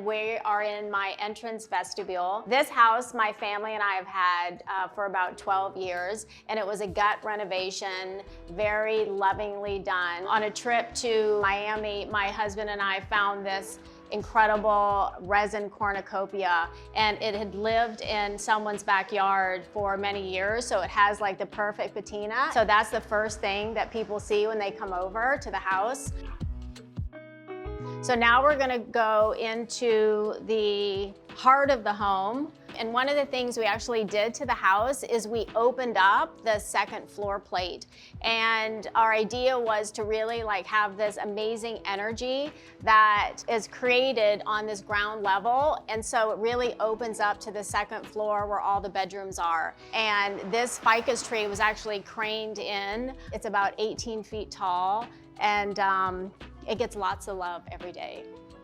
we are in my entrance vestibule. This house, my family and I have had for about 12 years, and it was a gut renovation, very lovingly done. On a trip to Miami, my husband and I found this incredible resin cornucopia, and it had lived in someone's backyard for many years, so it has like the perfect patina. So that's the first thing that people see when they come over to the house. So now we're gonna go into the heart of the home. And one of the things we actually did to the house is we opened up the second floor plate. And our idea was to really like have this amazing energy that is created on this ground level. And so it really opens up to the second floor where all the bedrooms are. And this ficus tree was actually craned in. It's about 18 feet tall, and it gets lots of love every day.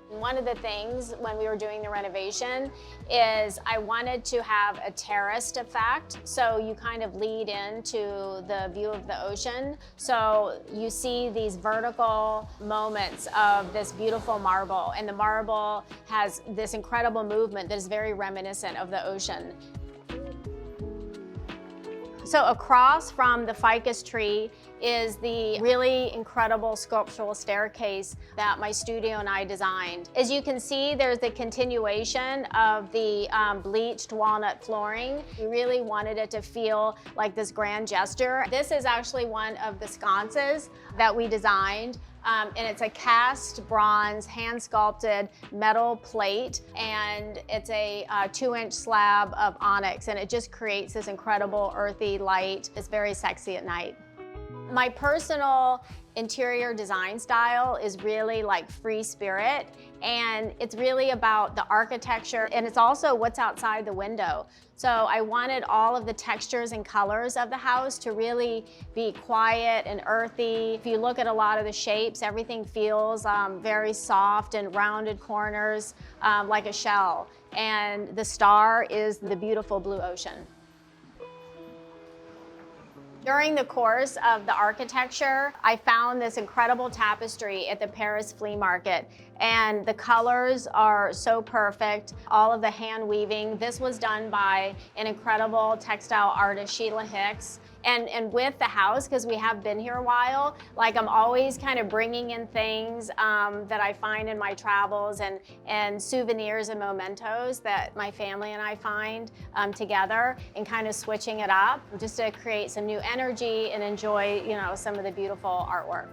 One of the things when we were doing the renovation is I wanted to have a terraced effect. So you kind of lead into the view of the ocean. So you see these vertical moments of this beautiful marble, and the marble has this incredible movement that is very reminiscent of the ocean. So across from the ficus tree is the really incredible sculptural staircase that my studio and I designed. As you can see, there's the continuation of the bleached walnut flooring. We really wanted it to feel like this grand gesture. This is actually one of the sconces that we designed. And it's a cast bronze, hand-sculpted metal plate, and it's a 2-inch slab of onyx, and it just creates this incredible earthy light. It's very sexy at night. My personal interior design style is really like free spirit, and it's really about the architecture, and it's also what's outside the window. So I wanted all of the textures and colors of the house to really be quiet and earthy. If you look at a lot of the shapes, everything feels very soft and rounded corners, like a shell. And the star is the beautiful blue ocean. During the course of the architecture, I found this incredible tapestry at the Paris flea market, and the colors are so perfect. All of the hand weaving, this was done by an incredible textile artist, Sheila Hicks. And with the house, because we have been here a while, like I'm always kind of bringing in things that I find in my travels, and souvenirs and mementos that my family and I find together, and kind of switching it up just to create some new energy and enjoy, you know, some of the beautiful artwork.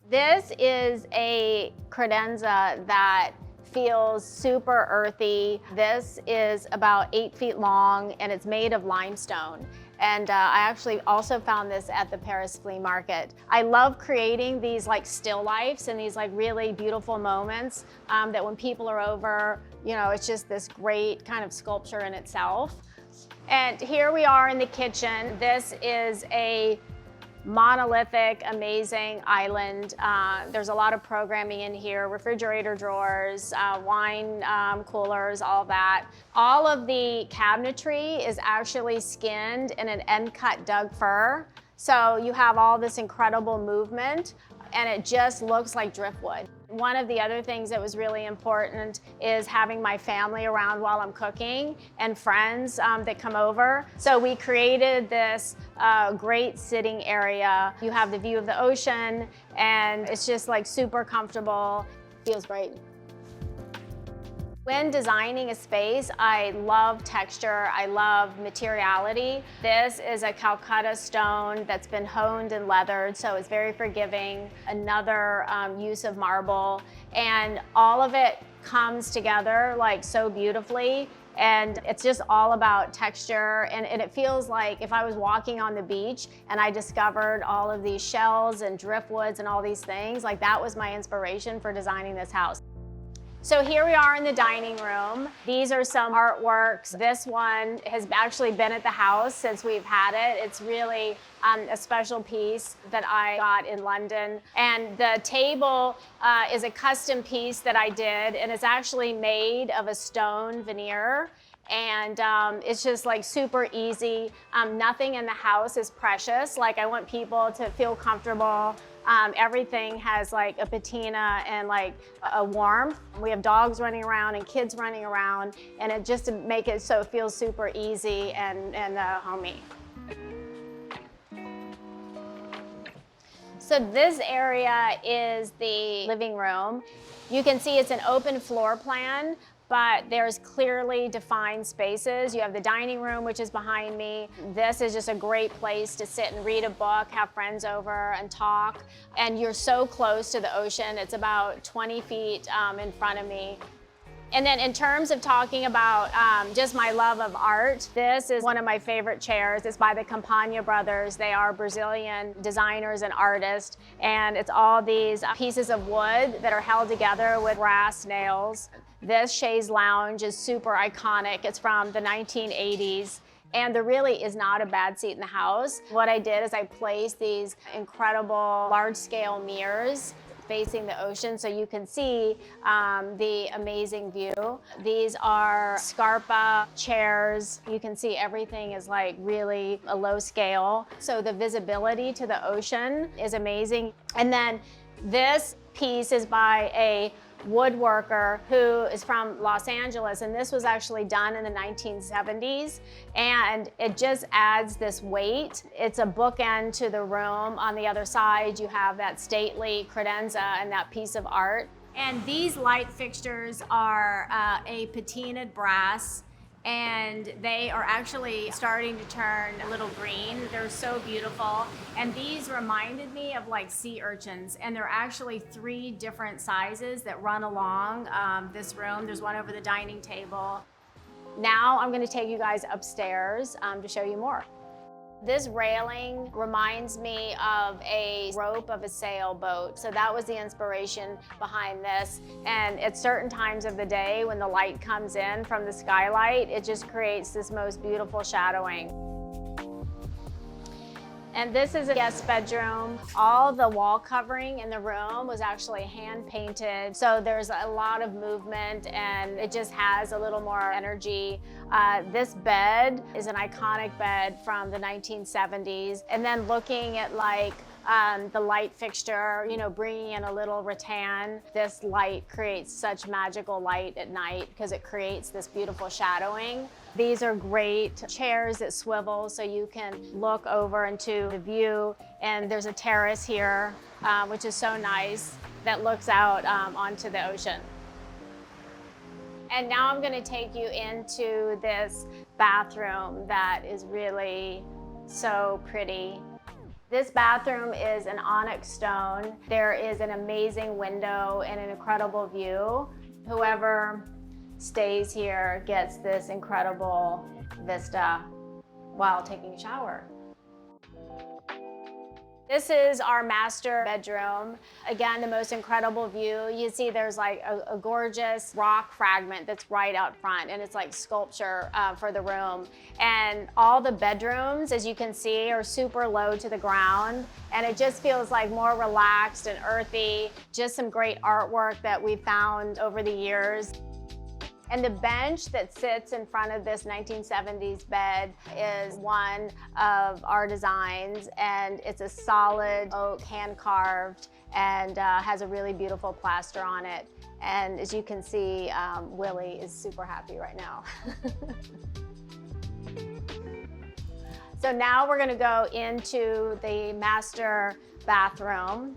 This is a credenza that feels super earthy. This is about 8 feet long, and it's made of limestone. And I actually also found this at the Paris flea market. I love creating these like still lifes and these like really beautiful moments that when people are over, you know, it's just this great kind of sculpture in itself. And here we are in the kitchen. This is a monolithic, amazing island. There's a lot of programming in here, refrigerator drawers, wine coolers, all that. All of the cabinetry is actually skinned in an end cut Doug fir. So you have all this incredible movement, and it just looks like driftwood. One of the other things that was really important is having my family around while I'm cooking, and friends that come over. So we created this great sitting area. You have the view of the ocean, and it's just like super comfortable. Feels great. When designing a space, I love texture, I love materiality. This is a Calcutta stone that's been honed and leathered, so it's very forgiving. Another use of marble, and all of it comes together like so beautifully. And it's just all about texture, and it feels like if I was walking on the beach and I discovered all of these shells and driftwoods and all these things, like that was my inspiration for designing this house. So here we are in the dining room. These are some artworks. This one has actually been at the house since we've had it. It's really a special piece that I got in London. And the table is a custom piece that I did, and it's actually made of a stone veneer. And it's just like super easy. Nothing in the house is precious. Like I want people to feel comfortable. Everything has like a patina and like a warmth. We have dogs running around and kids running around, and it just to make it so it feels super easy and homey. So this area is the living room. You can see it's an open floor plan, but there's clearly defined spaces. You have the dining room, which is behind me. This is just a great place to sit and read a book, have friends over and talk. And you're so close to the ocean. It's about 20 feet in front of me. And then in terms of talking about just my love of art, this is one of my favorite chairs. It's by the Campagna brothers. They are Brazilian designers and artists. And it's all these pieces of wood that are held together with brass nails. This chaise lounge is super iconic. It's from the 1980s. And there really is not a bad seat in the house. What I did is I placed these incredible large-scale mirrors facing the ocean so you can see the amazing view. These are Scarpa chairs. You can see everything is like really a low scale. So the visibility to the ocean is amazing. And then this piece is by a woodworker who is from Los Angeles, and this was actually done in the 1970s, and it just adds this weight. It's a bookend to the room. On the other side, you have that stately credenza and that piece of art. And these light fixtures are a patinaed brass, and they are actually starting to turn a little green. They're so beautiful. And these reminded me of like sea urchins. And they're actually 3 different sizes that run along this room. There's one over the dining table. Now I'm gonna take you guys upstairs to show you more. This railing reminds me of a rope of a sailboat. So that was the inspiration behind this. And at certain times of the day when the light comes in from the skylight, it just creates this most beautiful shadowing. And this is a guest bedroom. All the wall covering in the room was actually hand painted. So there's a lot of movement and it just has a little more energy. This bed is an iconic bed from the 1970s. And then looking at like the light fixture, you know, bringing in a little rattan. This light creates such magical light at night because it creates this beautiful shadowing. These are great chairs that swivel so you can look over into the view. And there's a terrace here, which is so nice, that looks out onto the ocean. And now I'm gonna take you into this bathroom that is really so pretty. This bathroom is an onyx stone. There is an amazing window and an incredible view. Whoever stays here gets this incredible vista while taking a shower. This is our master bedroom. Again, the most incredible view. You see there's like a gorgeous rock fragment that's right out front, and it's like sculpture for the room. And all the bedrooms, as you can see, are super low to the ground, and it just feels like more relaxed and earthy. Just some great artwork that we found over the years. And the bench that sits in front of this 1970s bed is one of our designs, and it's a solid oak, hand-carved, and has a really beautiful plaster on it. And as you can see, Willie is super happy right now. So now we're gonna go into the master bathroom.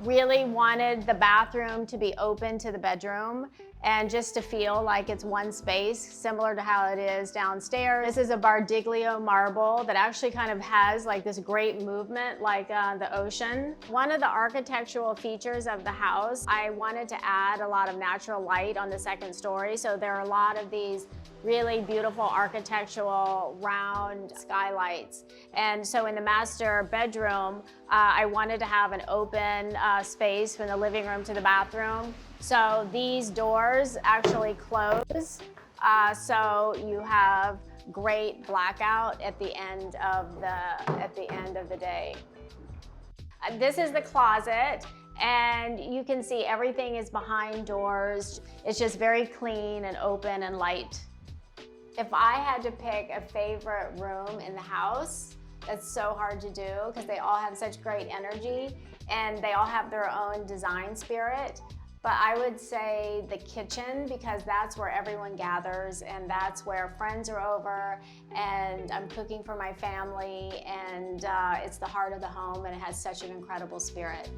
Really wanted the bathroom to be open to the bedroom and just to feel like it's one space, similar to how it is downstairs. This is a Bardiglio marble that actually kind of has like this great movement like the ocean. One of the architectural features of the house, I wanted to add a lot of natural light on the second story, so there are a lot of these really beautiful architectural round skylights. And so in the master bedroom, I wanted to have an open space from the living room to the bathroom. So these doors actually close, so you have great blackout at the end of the day. This is the closet, and you can see everything is behind doors. It's just very clean and open and light. If I had to pick a favorite room in the house, that's so hard to do because they all have such great energy and they all have their own design spirit. But I would say the kitchen, because that's where everyone gathers and that's where friends are over and I'm cooking for my family, and it's the heart of the home and it has such an incredible spirit.